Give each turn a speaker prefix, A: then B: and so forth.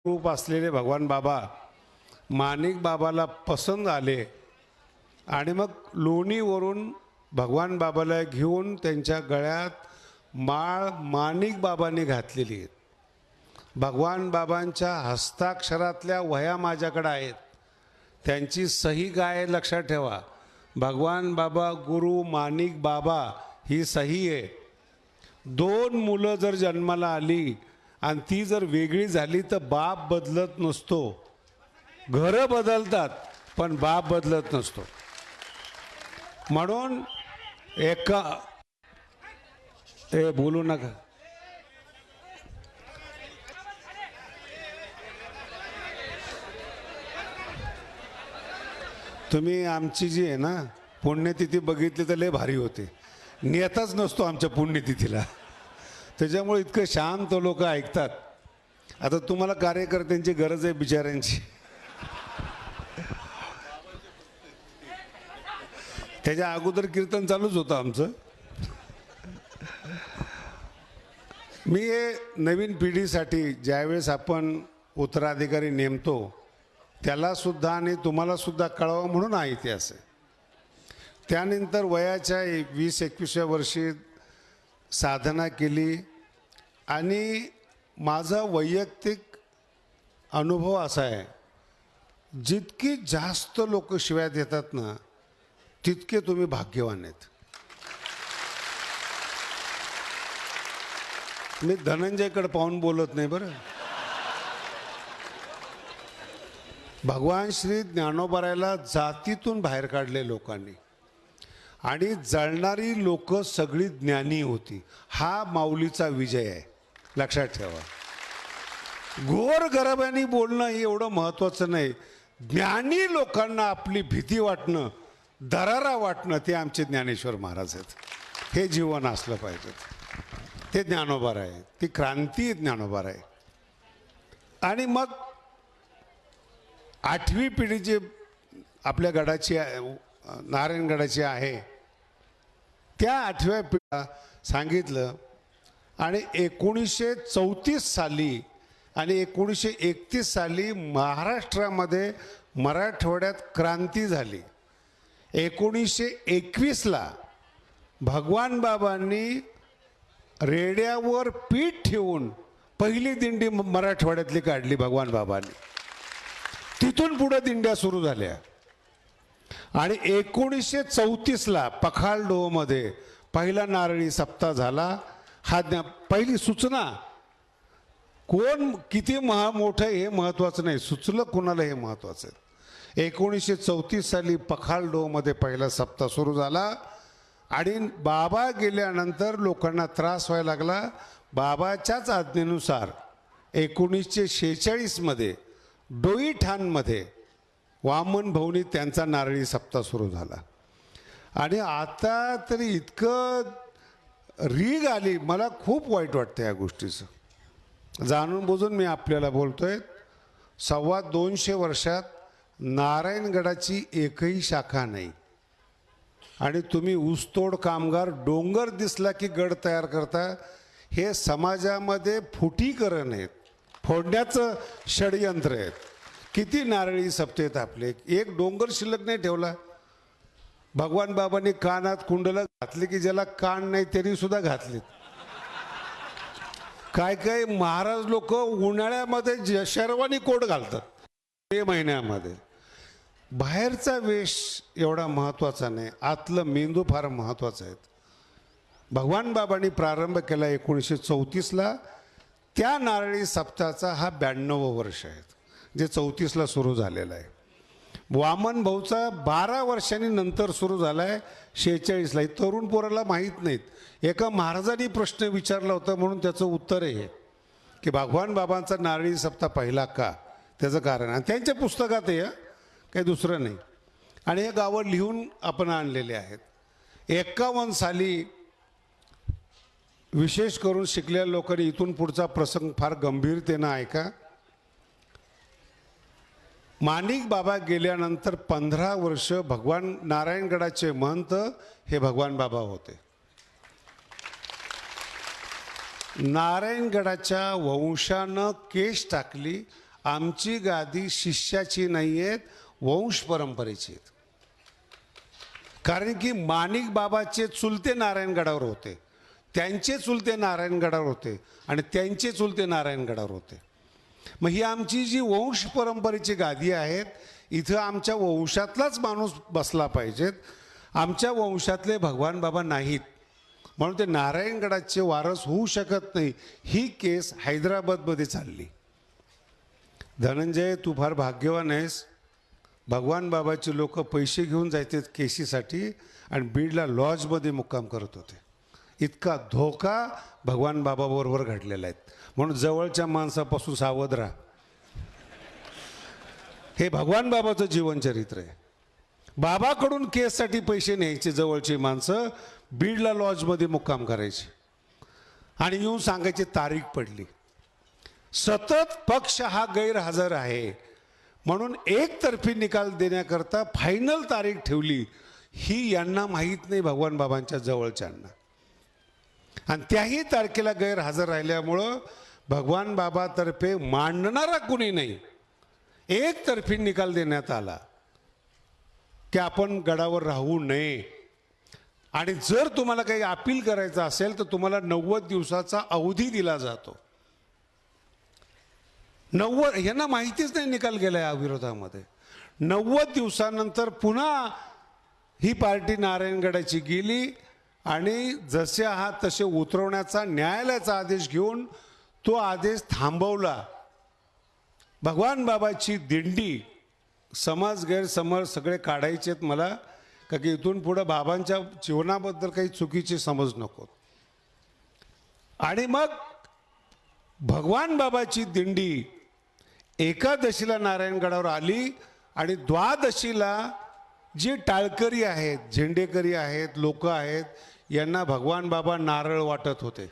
A: रूप असलेले भगवान बाबा माणिक बाबाला पसंत आले आणि मग लोणीवरून भगवान बाबाला घेऊन त्यांच्या गळ्यात माळ माणिक बाबांनी घातलेली आहे। भगवान बाबांच्या हस्ताक्षरातल्या वह्या माझ्याकडे आहेत, त्यांची सही काय आहे लक्षात ठेवा। भगवान बाबा गुरु माणिक बाबा ही सही आहे। दोन मुलं जर जन्माला आली आणि ती जर वेगळी झाली तर बाप बदलत नसतो, घरं बदलतात पण बाप बदलत नसतो। म्हणून बोलू नका, तुम्ही आमची जी आहे ना पुण्यतिथी बघितली तर लय भारी होते, नेताच नसतो आमच्या पुण्यतिथीला, त्याच्यामुळे इतकं शांत लोक ऐकतात। आता तुम्हाला कार्यकर्त्यांची गरज आहे बिचाऱ्यांची, त्याच्या अगोदर कीर्तन चालूच होतं आमचं। मी हे नवीन पिढीसाठी ज्यावेळेस आपण उत्तराधिकारी नेमतो त्याला सुद्धा आणि तुम्हाला सुद्धा कळावं म्हणून हा इतिहास आहे। त्यानंतर वयाच्या 20-21व्या वर्षी साधना केली आणि माझा वैयक्तिक अनुभव असा आहे, जितकी जास्त लोक शिव्या देतात ना तितके तुम्ही भाग्यवान आहेत। मी धनंजयकडे पाहून बोलत नाही बरं। भगवान श्री ज्ञानोबारायला जातीतून बाहेर काढले लोकांनी आणि जळणारी लोक सगळी ज्ञानी होती, हा माऊलीचा विजय आहे, लक्षात ठेवा। गोर गरिबांनी बोलणं हे एवढं महत्त्वाचं नाही, ज्ञानी लोकांना आपली भीती वाटणं, दरारा वाटणं, ते आमचे ज्ञानेश्वर महाराज आहेत। हे जीवन असलं पाहिजे, ते ज्ञानोबार आहे, ती क्रांती ज्ञानोबार आहे। आणि मग 8वी पिढी जी आपल्या गडाची नारायणगडाची आहे त्या 8व्या पिढीला सांगितलं आणि 1934 साली आणि 1931 साली महाराष्ट्रामध्ये मराठवाड्यात क्रांती झाली। 1921ला भगवान बाबांनी रेड्यावर पीठ ठेवून पहिली दिंडी मराठवाड्यातली काढली भगवान बाबांनी, तिथून पुढे दिंड्या सुरू झाल्या। आणि 1934ला पखालडोहमध्ये पहिला नारळी सप्ताह झाला। हा पहिली सूचना, कोण किती मोठं हे महत्त्वाचं नाही, सुचलं कोणाला हे महत्त्वाचं आहे। 1934 साली पखालडोहमध्ये पहिला सप्ताह सुरू झाला आणि बाबा गेल्यानंतर लोकांना त्रास व्हायला लागला। बाबाच्याच आज्ञेनुसार 1946 मध्ये डोईठाणमध्ये वामन भाऊनी त्यांचा नारळी सप्ताह सुरू झाला। आणि आता तरी इतकं रीग आली, मला खूप वाईट वाटतं या गोष्टीचं, जाणून बुजून मी आपल्याला बोलतोय। 250 वर्षात नारायणगडाची एकही शाखा नाही आणि तुम्ही ऊसतोड कामगार डोंगर दिसला की गड तयार करता, हे समाजामध्ये फुटीकरण आहेत, फोडण्याचं षडयंत्र आहेत। किती नारळी सप्तेत आपले, एक डोंगर शिल्लक नाही ठेवला। भगवान बाबांनी कानात कुंडलं घातले की ज्याला कान नाही तरी सुद्धा घातलेत। काय काय महाराज लोक उन्हाळ्यामध्ये शेरवानी कोट घालतात, मे महिन्यामध्ये। बाहेरचा वेश एवढा महत्त्वाचा नाही, आतलं मेंदू फार महत्त्वाचं आहे। भगवान बाबांनी प्रारंभ केला 1934ला, त्या नारळी सप्ताहाचा हा 92वं वर्ष आहे, जे 34ला सुरू झालेलं आहे। वामन भाऊचा 12 वर्षांनी नंतर सुरू झाला आहे 46ला। तरुण पोराला माहीत नाहीत, एका महाराजांनी प्रश्न विचारला होता म्हणून त्याचं उत्तर आहे की भगवान बाबांचा नारळी सप्ताह पहिला का, त्याचं कारण आणि त्यांच्या पुस्तकात आहे, काही दुसरं नाही। आणि हे गावं लिहून आपण आणलेले आहेत। 51 साली विशेष करून शिकलेल्या लोकांनी इथून पुढचा प्रसंग फार गंभीरतेनं ऐका। माणिक बाबा गेल्यानंतर 15 वर्ष भगवान नारायणगडाचे महंत हे भगवान बाबा होते। नारायणगडाच्या वंशानं केस टाकली आमची गादी शिष्याची नाही आहेत, वंश परंपरेची आहेत. कारण की माणिक बाबाचे चुलते नारायणगडावर होते, त्यांचे चुलते नारायणगडावर होते आणि त्यांचे चुलते नारायणगडावर होते. मग ही आमची जी वंश परंपरेची गादी आहेत, इथं आमच्या वंशातलाच माणूस बसला पाहिजेत. आमच्या वंशातले भगवान बाबा नाहीत, म्हणून ते नारायणगडाचे वारस होऊ शकत नाही. ही केस हैदराबादमध्ये चालली. धनंजय, तू फार भाग्यवान आहेस. भगवान बाबाचे लोक पैसे घेऊन जायचे केसीसाठी आणि बीडला लॉजमध्ये मुक्काम करत होते. इतका धोका भगवान बाबाबरोबर घडलेला आहे. म्हणून जवळच्या माणसापासून सावध राहा. हे भगवान बाबाचं जीवनचरित्र आहे. बाबाकडून केससाठी पैसे न्यायचे जवळची माणसं, बीडला लॉजमध्ये मुक्काम करायचे आणि येऊन सांगायची तारीख पडली. सतत पक्ष हा गैरहजर आहे म्हणून एकतर्फी निकाल देण्याकरता फायनल तारीख ठेवली. ही यांना माहीत नाही, भगवान बाबांच्या जवळच्यांना. आणि त्याही तारखेला गैरहजर राहिल्यामुळं भगवान बाबातर्फे मांडणारा कुणी नाही, एकतर्फी निकाल देण्यात आला की आपण गडावर राहू नये. आणि जर तुम्हाला काही अपील करायचं असेल तर तुम्हाला 90 दिवसाचा अवधी दिला जातो. 90 यांना माहितीच नाही निकाल गेला या विरोधामध्ये. 90 दिवसानंतर पुन्हा ही पार्टी नारायणगडाची गेली आणि जसे आहात तसे उतरवण्याचा न्यायालयाचा आदेश घेऊन तो आदेश थांबवला. भगवान बाबाची दिंडी, समाज गैरसमज सगळे काढायचे आहेत मला, का की इथून पुढं बाबांच्या जीवनाबद्दल काही चुकीचे समज नको. आणि मग भगवान बाबाची दिंडी एकादशीला नारायणगडावर आली आणि द्वादशीला जी टाळकरी आहेत, झेंडेकरी आहेत, लोक आहेत, यांना भगवान बाबा नारळ वाटत होते.